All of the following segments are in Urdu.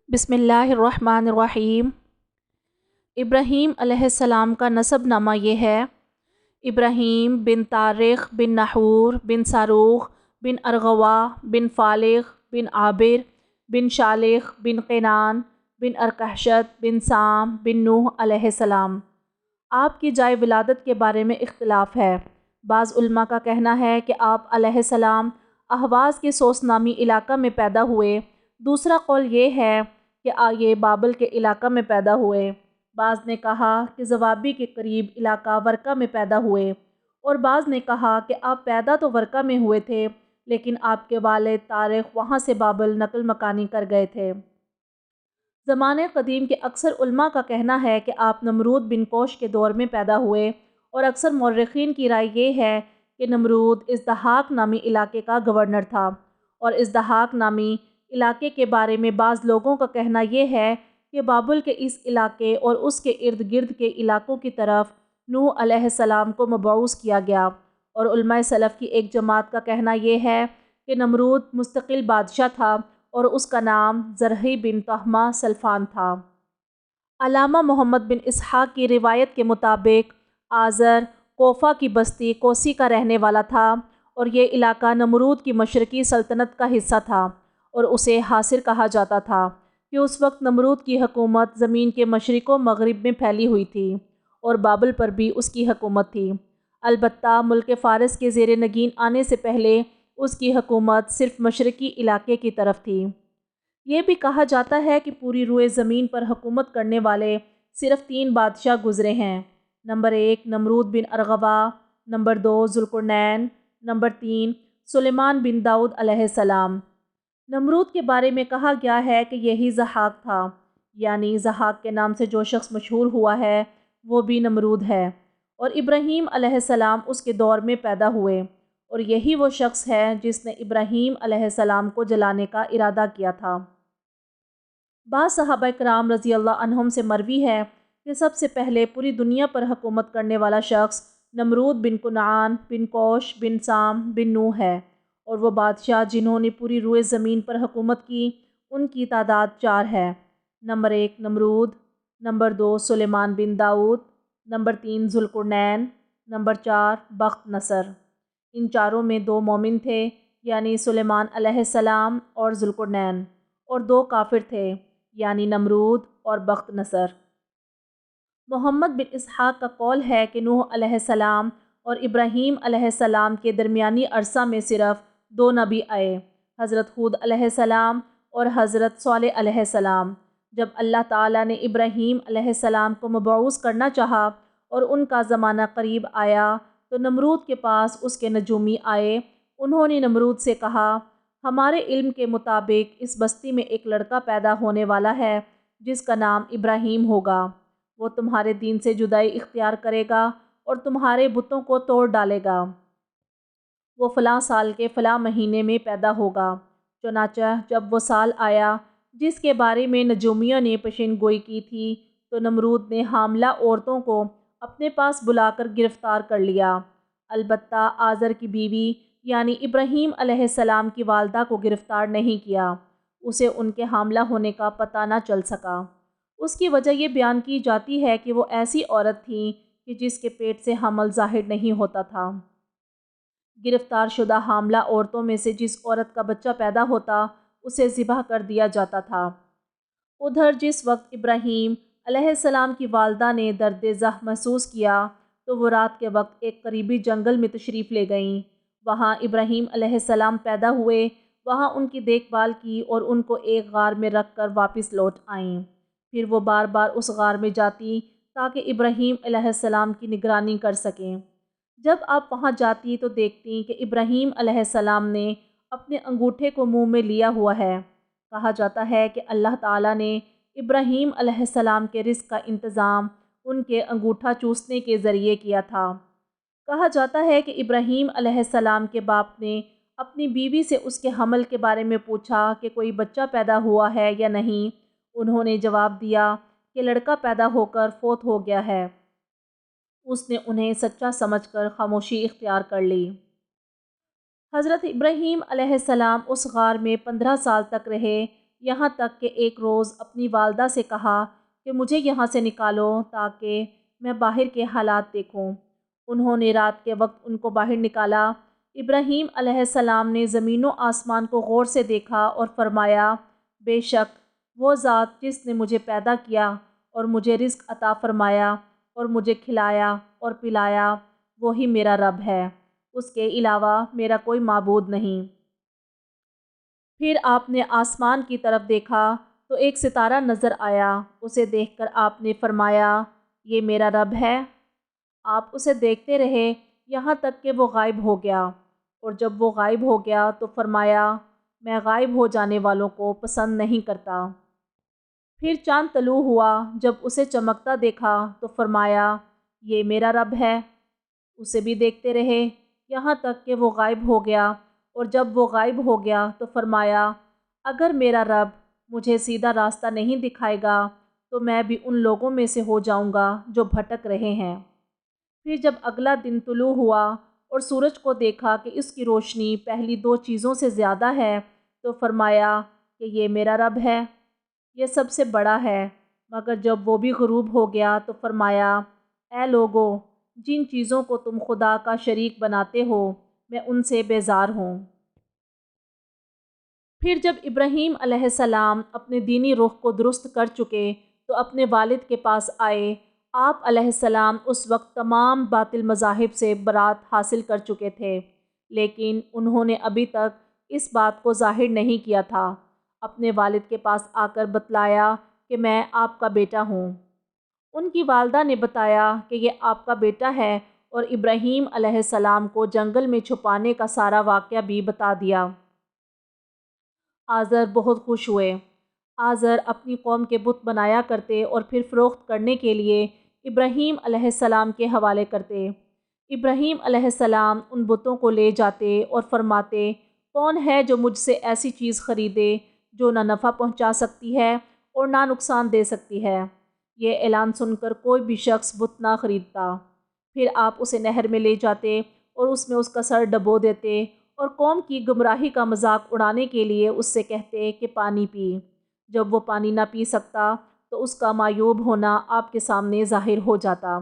بسم اللہ الرحمن الرحیم۔ ابراہیم علیہ السلام کا نسب نامہ یہ ہے: ابراہیم بن طارق بن نحور بن صاروخ بن ارغوا بن فالق بن عابر بن شالخ بن قینان بن ارکحشت بن سام بن نوح علیہ السلام۔ آپ کی جائے ولادت کے بارے میں اختلاف ہے۔ بعض علماء کا کہنا ہے کہ آپ علیہ السلام اہواز کے سوس نامی علاقہ میں پیدا ہوئے۔ دوسرا قول یہ ہے کہ یہ بابل کے علاقہ میں پیدا ہوئے۔ بعض نے کہا کہ زوابی کے قریب علاقہ ورقہ میں پیدا ہوئے، اور بعض نے کہا کہ آپ پیدا تو ورقہ میں ہوئے تھے لیکن آپ کے والد طارق وہاں سے بابل نقل مکانی کر گئے تھے۔ زمانے قدیم کے اکثر علماء کا کہنا ہے کہ آپ نمرود بن کوش کے دور میں پیدا ہوئے، اور اکثر مورخین کی رائے یہ ہے کہ نمرود ازدحاق نامی علاقے کا گورنر تھا، اور ازدحاق نامی علاقے کے بارے میں بعض لوگوں کا کہنا یہ ہے کہ بابل کے اس علاقے اور اس کے ارد گرد کے علاقوں کی طرف نوح علیہ السلام کو مبعوث کیا گیا، اور علماء سلف کی ایک جماعت کا کہنا یہ ہے کہ نمرود مستقل بادشاہ تھا اور اس کا نام زرہی بن طہمہ سلفان تھا۔ علامہ محمد بن اسحاق کی روایت کے مطابق آزر کوفہ کی بستی کوسی کا رہنے والا تھا، اور یہ علاقہ نمرود کی مشرقی سلطنت کا حصہ تھا اور اسے حاصر کہا جاتا تھا کہ اس وقت نمرود کی حکومت زمین کے مشرق و مغرب میں پھیلی ہوئی تھی، اور بابل پر بھی اس کی حکومت تھی۔ البتہ ملک فارس کے زیر نگین آنے سے پہلے اس کی حکومت صرف مشرقی علاقے کی طرف تھی۔ یہ بھی کہا جاتا ہے کہ پوری روئے زمین پر حکومت کرنے والے صرف 3 بادشاہ گزرے ہیں: نمبر 1 نمرود بن ارغوا، نمبر 2 ذوالقرنین، نمبر 3 سلیمان بن داؤد علیہ السلام۔ نمرود کے بارے میں کہا گیا ہے کہ یہی ضحاک تھا، یعنی ضحاک کے نام سے جو شخص مشہور ہوا ہے وہ بھی نمرود ہے، اور ابراہیم علیہ السلام اس کے دور میں پیدا ہوئے، اور یہی وہ شخص ہے جس نے ابراہیم علیہ السلام کو جلانے کا ارادہ کیا تھا۔ بعض صحابہ کرام رضی اللہ عنہم سے مروی ہے کہ سب سے پہلے پوری دنیا پر حکومت کرنے والا شخص نمرود بن کنعان بن کوش بن سام بن نوح ہے، اور وہ بادشاہ جنہوں نے پوری روئے زمین پر حکومت کی ان کی تعداد 4 ہے: نمبر 1 نمرود، نمبر 2 سلیمان بن داؤد، نمبر 3 ذوالقرنین، نمبر 4 بخت نصر۔ ان چاروں میں 2 مومن تھے، یعنی سلیمان علیہ السلام اور ذوالقرنین، اور 2 کافر تھے، یعنی نمرود اور بخت نصر۔ محمد بن اسحاق کا قول ہے کہ نوح علیہ السلام اور ابراہیم علیہ السلام کے درمیانی عرصہ میں صرف 2 نبی آئے: حضرت ہود علیہ السلام اور حضرت صالح علیہ السلام۔ جب اللہ تعالیٰ نے ابراہیم علیہ السلام کو مبعوث کرنا چاہا اور ان کا زمانہ قریب آیا تو نمرود کے پاس اس کے نجومی آئے۔ انہوں نے نمرود سے کہا، ہمارے علم کے مطابق اس بستی میں ایک لڑکا پیدا ہونے والا ہے جس کا نام ابراہیم ہوگا۔ وہ تمہارے دین سے جدائی اختیار کرے گا اور تمہارے بتوں کو توڑ ڈالے گا۔ وہ فلاں سال کے فلاں مہینے میں پیدا ہوگا۔ چنانچہ جب وہ سال آیا جس کے بارے میں نجومیوں نے پیشین گوئی کی تھی تو نمرود نے حاملہ عورتوں کو اپنے پاس بلا کر گرفتار کر لیا۔ البتہ آزر کی بیوی یعنی ابراہیم علیہ السلام کی والدہ کو گرفتار نہیں کیا، اسے ان کے حاملہ ہونے کا پتہ نہ چل سکا۔ اس کی وجہ یہ بیان کی جاتی ہے کہ وہ ایسی عورت تھی کہ جس کے پیٹ سے حمل ظاہر نہیں ہوتا تھا۔ گرفتار شدہ حاملہ عورتوں میں سے جس عورت کا بچہ پیدا ہوتا اسے ذبح کر دیا جاتا تھا۔ ادھر جس وقت ابراہیم علیہ السلام کی والدہ نے درد ذہ محسوس کیا تو وہ رات کے وقت ایک قریبی جنگل میں تشریف لے گئیں۔ وہاں ابراہیم علیہ السلام پیدا ہوئے، وہاں ان کی دیکھ بھال کی اور ان کو ایک غار میں رکھ کر واپس لوٹ آئیں۔ پھر وہ بار بار اس غار میں جاتی تاکہ ابراہیم علیہ السلام کی نگرانی کر سکیں۔ جب آپ وہاں جاتی تو دیکھتی کہ ابراہیم علیہ السلام نے اپنے انگوٹھے کو منہ میں لیا ہوا ہے۔ کہا جاتا ہے کہ اللہ تعالیٰ نے ابراہیم علیہ السلام کے رزق کا انتظام ان کے انگوٹھا چوسنے کے ذریعے کیا تھا۔ کہا جاتا ہے کہ ابراہیم علیہ السلام کے باپ نے اپنی بیوی سے اس کے حمل کے بارے میں پوچھا کہ کوئی بچہ پیدا ہوا ہے یا نہیں۔ انہوں نے جواب دیا کہ لڑکا پیدا ہو کر فوت ہو گیا ہے۔ اس نے انہیں سچا سمجھ کر خاموشی اختیار کر لی۔ حضرت ابراہیم علیہ السلام اس غار میں 15 سال تک رہے، یہاں تک کہ ایک روز اپنی والدہ سے کہا کہ مجھے یہاں سے نکالو تاکہ میں باہر کے حالات دیکھوں۔ انہوں نے رات کے وقت ان کو باہر نکالا۔ ابراہیم علیہ السلام نے زمین و آسمان کو غور سے دیکھا اور فرمایا، بے شک وہ ذات جس نے مجھے پیدا کیا اور مجھے رزق عطا فرمایا اور مجھے کھلایا اور پلایا، وہی میرا رب ہے، اس کے علاوہ میرا کوئی معبود نہیں۔ پھر آپ نے آسمان کی طرف دیکھا تو ایک ستارہ نظر آیا۔ اسے دیکھ کر آپ نے فرمایا، یہ میرا رب ہے۔ آپ اسے دیکھتے رہے یہاں تک کہ وہ غائب ہو گیا، اور جب وہ غائب ہو گیا تو فرمایا، میں غائب ہو جانے والوں کو پسند نہیں کرتا۔ پھر چاند طلوع ہوا، جب اسے چمکتا دیکھا تو فرمایا، یہ میرا رب ہے۔ اسے بھی دیکھتے رہے یہاں تک کہ وہ غائب ہو گیا، اور جب وہ غائب ہو گیا تو فرمایا، اگر میرا رب مجھے سیدھا راستہ نہیں دکھائے گا تو میں بھی ان لوگوں میں سے ہو جاؤں گا جو بھٹک رہے ہیں۔ پھر جب اگلا دن طلوع ہوا اور سورج کو دیکھا کہ اس کی روشنی پہلی دو چیزوں سے زیادہ ہے تو فرمایا کہ یہ میرا رب ہے، یہ سب سے بڑا ہے۔ مگر جب وہ بھی غروب ہو گیا تو فرمایا، اے لوگو، جن چیزوں کو تم خدا کا شریک بناتے ہو میں ان سے بیزار ہوں۔ پھر جب ابراہیم علیہ السلام اپنے دینی رخ کو درست کر چکے تو اپنے والد کے پاس آئے۔ آپ علیہ السلام اس وقت تمام باطل مذاہب سے برات حاصل کر چکے تھے، لیکن انہوں نے ابھی تک اس بات کو ظاہر نہیں کیا تھا۔ اپنے والد کے پاس آ کر بتلایا کہ میں آپ کا بیٹا ہوں۔ ان کی والدہ نے بتایا کہ یہ آپ کا بیٹا ہے، اور ابراہیم علیہ السلام کو جنگل میں چھپانے کا سارا واقعہ بھی بتا دیا۔ آزر بہت خوش ہوئے۔ آزر اپنی قوم کے بت بنایا کرتے اور پھر فروخت کرنے کے لیے ابراہیم علیہ السلام کے حوالے کرتے۔ ابراہیم علیہ السلام ان بتوں کو لے جاتے اور فرماتے، کون ہے جو مجھ سے ایسی چیز خریدے جو نہ نفع پہنچا سکتی ہے اور نہ نقصان دے سکتی ہے؟ یہ اعلان سن کر کوئی بھی شخص بت نہ خریدتا۔ پھر آپ اسے نہر میں لے جاتے اور اس میں اس کا سر ڈبو دیتے اور قوم کی گمراہی کا مذاق اڑانے کے لیے اس سے کہتے کہ پانی پی۔ جب وہ پانی نہ پی سکتا تو اس کا معیوب ہونا آپ کے سامنے ظاہر ہو جاتا۔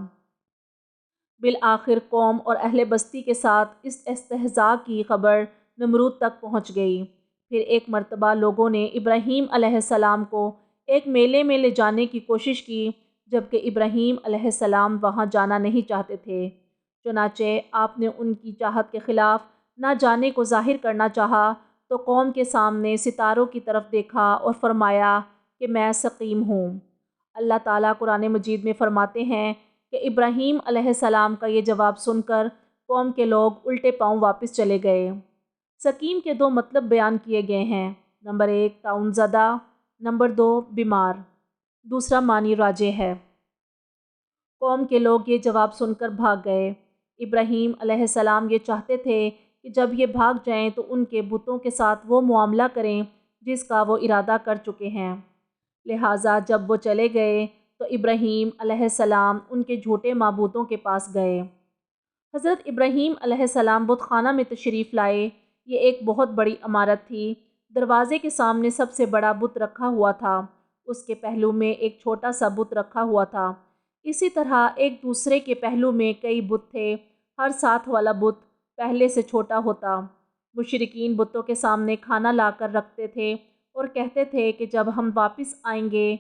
بالآخر قوم اور اہل بستی کے ساتھ اس استہزاء کی خبر نمرود تک پہنچ گئی۔ پھر ایک مرتبہ لوگوں نے ابراہیم علیہ السلام کو ایک میلے میں لے جانے کی کوشش کی، جبکہ ابراہیم علیہ السلام وہاں جانا نہیں چاہتے تھے۔ چنانچہ آپ نے ان کی چاہت کے خلاف نہ جانے کو ظاہر کرنا چاہا تو قوم کے سامنے ستاروں کی طرف دیکھا اور فرمایا کہ میں سقیم ہوں۔ اللہ تعالیٰ قرآن مجید میں فرماتے ہیں کہ ابراہیم علیہ السلام کا یہ جواب سن کر قوم کے لوگ الٹے پاؤں واپس چلے گئے۔ سقیم کے دو مطلب بیان کیے گئے ہیں، نمبر 1 طاعون زدہ، نمبر 2 بیمار، دوسرا معنی راجح ہے۔ قوم کے لوگ یہ جواب سن کر بھاگ گئے۔ ابراہیم علیہ السلام یہ چاہتے تھے کہ جب یہ بھاگ جائیں تو ان کے بتوں کے ساتھ وہ معاملہ کریں جس کا وہ ارادہ کر چکے ہیں۔ لہٰذا جب وہ چلے گئے تو ابراہیم علیہ السلام ان کے جھوٹے معبودوں کے پاس گئے۔ حضرت ابراہیم علیہ السلام بت خانہ میں تشریف لائے۔ یہ ایک بہت بڑی عمارت تھی۔ دروازے کے سامنے سب سے بڑا بت رکھا ہوا تھا، اس کے پہلو میں ایک چھوٹا سا بت رکھا ہوا تھا، اسی طرح ایک دوسرے کے پہلو میں کئی بت تھے، ہر ساتھ والا بت پہلے سے چھوٹا ہوتا۔ مشرکین بتوں کے سامنے کھانا لا کر رکھتے تھے اور کہتے تھے کہ جب ہم واپس آئیں گے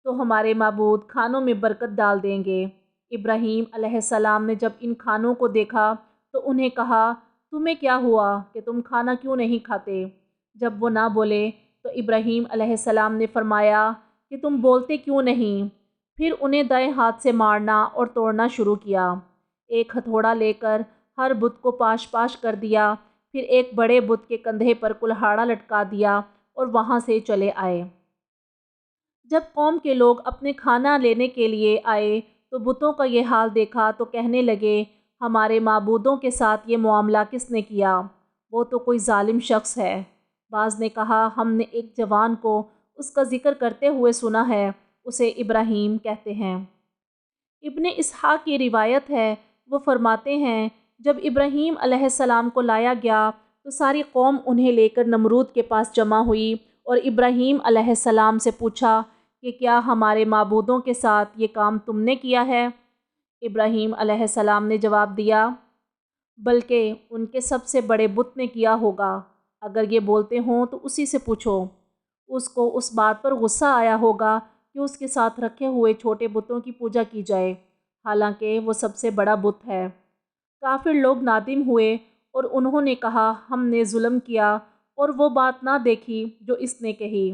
تو ہمارے معبود کھانوں میں برکت ڈال دیں گے۔ ابراہیم علیہ السلام نے جب ان کھانوں کو دیکھا تو انہیں کہا، تمہیں کیا ہوا کہ تم کھانا کیوں نہیں کھاتے؟ جب وہ نہ بولے تو ابراہیم علیہ السلام نے فرمایا کہ تم بولتے کیوں نہیں؟ پھر انہیں دائیں ہاتھ سے مارنا اور توڑنا شروع کیا۔ ایک ہتھوڑا لے کر ہر بت کو پاش پاش کر دیا، پھر ایک بڑے بت کے کندھے پر کلہاڑا لٹکا دیا اور وہاں سے چلے آئے۔ جب قوم کے لوگ اپنے کھانا لینے کے لیے آئے تو بتوں کا یہ حال دیکھا تو کہنے لگے، ہمارے معبودوں کے ساتھ یہ معاملہ کس نے کیا؟ وہ تو کوئی ظالم شخص ہے۔ بعض نے کہا، ہم نے ایک جوان کو اس کا ذکر کرتے ہوئے سنا ہے، اسے ابراہیم کہتے ہیں۔ ابن اسحاق کی روایت ہے، وہ فرماتے ہیں، جب ابراہیم علیہ السلام کو لایا گیا تو ساری قوم انہیں لے کر نمرود کے پاس جمع ہوئی اور ابراہیم علیہ السلام سے پوچھا کہ کیا ہمارے معبودوں کے ساتھ یہ کام تم نے کیا ہے؟ ابراہیم علیہ السلام نے جواب دیا، بلکہ ان کے سب سے بڑے بت نے کیا ہوگا۔ اگر یہ بولتے ہوں تو اسی سے پوچھو۔ اس کو اس بات پر غصہ آیا ہوگا کہ اس کے ساتھ رکھے ہوئے چھوٹے بتوں کی پوجا کی جائے، حالانکہ وہ سب سے بڑا بت ہے۔ کافر لوگ نادم ہوئے اور انہوں نے کہا، ہم نے ظلم کیا اور وہ بات نہ دیکھی جو اس نے کہی۔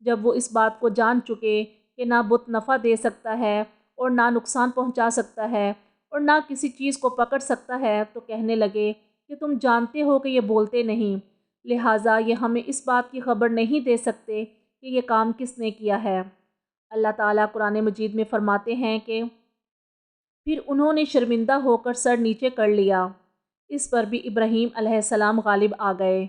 جب وہ اس بات کو جان چکے کہ نہ بت نفع دے سکتا ہے اور نہ نقصان پہنچا سکتا ہے اور نہ کسی چیز کو پکڑ سکتا ہے، تو کہنے لگے کہ تم جانتے ہو کہ یہ بولتے نہیں، لہٰذا یہ ہمیں اس بات کی خبر نہیں دے سکتے کہ یہ کام کس نے کیا ہے۔ اللہ تعالیٰ قرآن مجید میں فرماتے ہیں کہ پھر انہوں نے شرمندہ ہو کر سر نیچے کر لیا۔ اس پر بھی ابراہیم علیہ السلام غالب آ گئے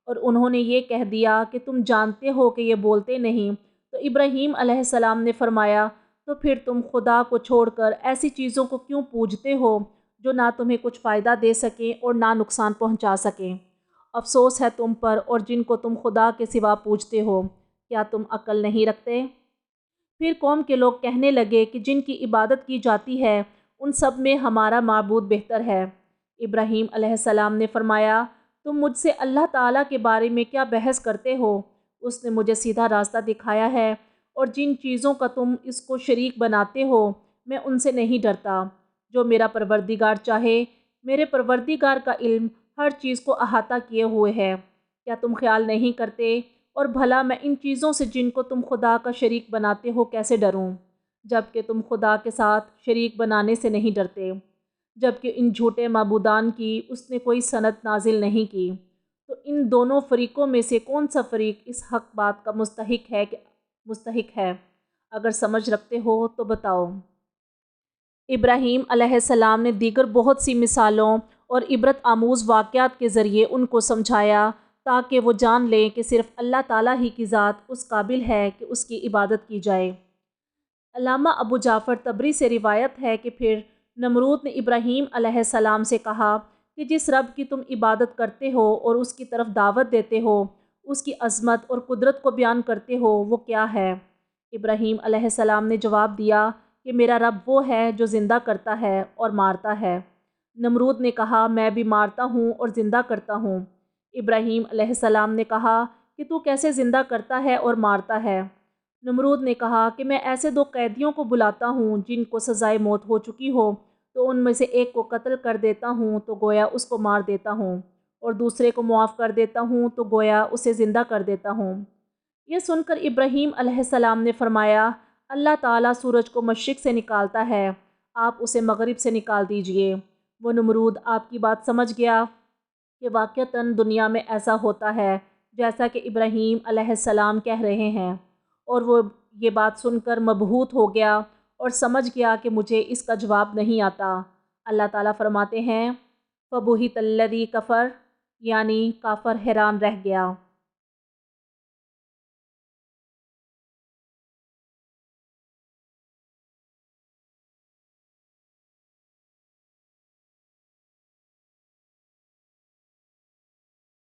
اور انہوں نے یہ کہہ دیا کہ تم جانتے ہو کہ یہ بولتے نہیں۔ تو ابراہیم علیہ السلام نے فرمایا، تو پھر تم خدا کو چھوڑ کر ایسی چیزوں کو کیوں پوجتے ہو جو نہ تمہیں کچھ فائدہ دے سکیں اور نہ نقصان پہنچا سکیں؟ افسوس ہے تم پر اور جن کو تم خدا کے سوا پوجتے ہو، کیا تم عقل نہیں رکھتے؟ پھر قوم کے لوگ کہنے لگے کہ جن کی عبادت کی جاتی ہے ان سب میں ہمارا معبود بہتر ہے۔ ابراہیم علیہ السلام نے فرمایا، تم مجھ سے اللہ تعالیٰ کے بارے میں کیا بحث کرتے ہو؟ اس نے مجھے سیدھا راستہ دکھایا ہے، اور جن چیزوں کا تم اس کو شریک بناتے ہو میں ان سے نہیں ڈرتا۔ جو میرا پروردگار چاہے، میرے پروردگار کا علم ہر چیز کو احاطہ کیے ہوئے ہے۔ کیا تم خیال نہیں کرتے؟ اور بھلا میں ان چیزوں سے جن کو تم خدا کا شریک بناتے ہو کیسے ڈروں، جبکہ تم خدا کے ساتھ شریک بنانے سے نہیں ڈرتے، جبکہ ان جھوٹے معبودان کی اس نے کوئی سند نازل نہیں کی۔ تو ان دونوں فریقوں میں سے کون سا فریق اس حق بات کا مستحق ہے؟ اگر سمجھ رکھتے ہو تو بتاؤ۔ ابراہیم علیہ السلام نے دیگر بہت سی مثالوں اور عبرت آموز واقعات کے ذریعے ان کو سمجھایا تاکہ وہ جان لیں کہ صرف اللہ تعالیٰ ہی کی ذات اس قابل ہے کہ اس کی عبادت کی جائے۔ علامہ ابو جعفر طبری سے روایت ہے کہ پھر نمرود نے ابراہیم علیہ السلام سے کہا کہ جس رب کی تم عبادت کرتے ہو اور اس کی طرف دعوت دیتے ہو، اس کی عظمت اور قدرت کو بیان کرتے ہو، وہ کیا ہے؟ ابراہیم علیہ السلام نے جواب دیا کہ میرا رب وہ ہے جو زندہ کرتا ہے اور مارتا ہے۔ نمرود نے کہا، میں بھی مارتا ہوں اور زندہ کرتا ہوں۔ ابراہیم علیہ السلام نے کہا کہ تو کیسے زندہ کرتا ہے اور مارتا ہے؟ نمرود نے کہا کہ میں ایسے دو قیدیوں کو بلاتا ہوں جن کو سزائے موت ہو چکی ہو، تو ان میں سے ایک کو قتل کر دیتا ہوں تو گویا اس کو مار دیتا ہوں، اور دوسرے کو معاف کر دیتا ہوں تو گویا اسے زندہ کر دیتا ہوں۔ یہ سن کر ابراہیم علیہ السلام نے فرمایا، اللہ تعالیٰ سورج کو مشرق سے نکالتا ہے، آپ اسے مغرب سے نکال دیجئے۔ وہ نمرود آپ کی بات سمجھ گیا کہ واقعتاً دنیا میں ایسا ہوتا ہے جیسا کہ ابراہیم علیہ السلام کہہ رہے ہیں، اور وہ یہ بات سن کر مبہوت ہو گیا اور سمجھ گیا کہ مجھے اس کا جواب نہیں آتا۔ اللہ تعالیٰ فرماتے ہیں، فَبُہِتَ الَّذِي كَفَرَ، یعنی کافر حیران رہ گیا۔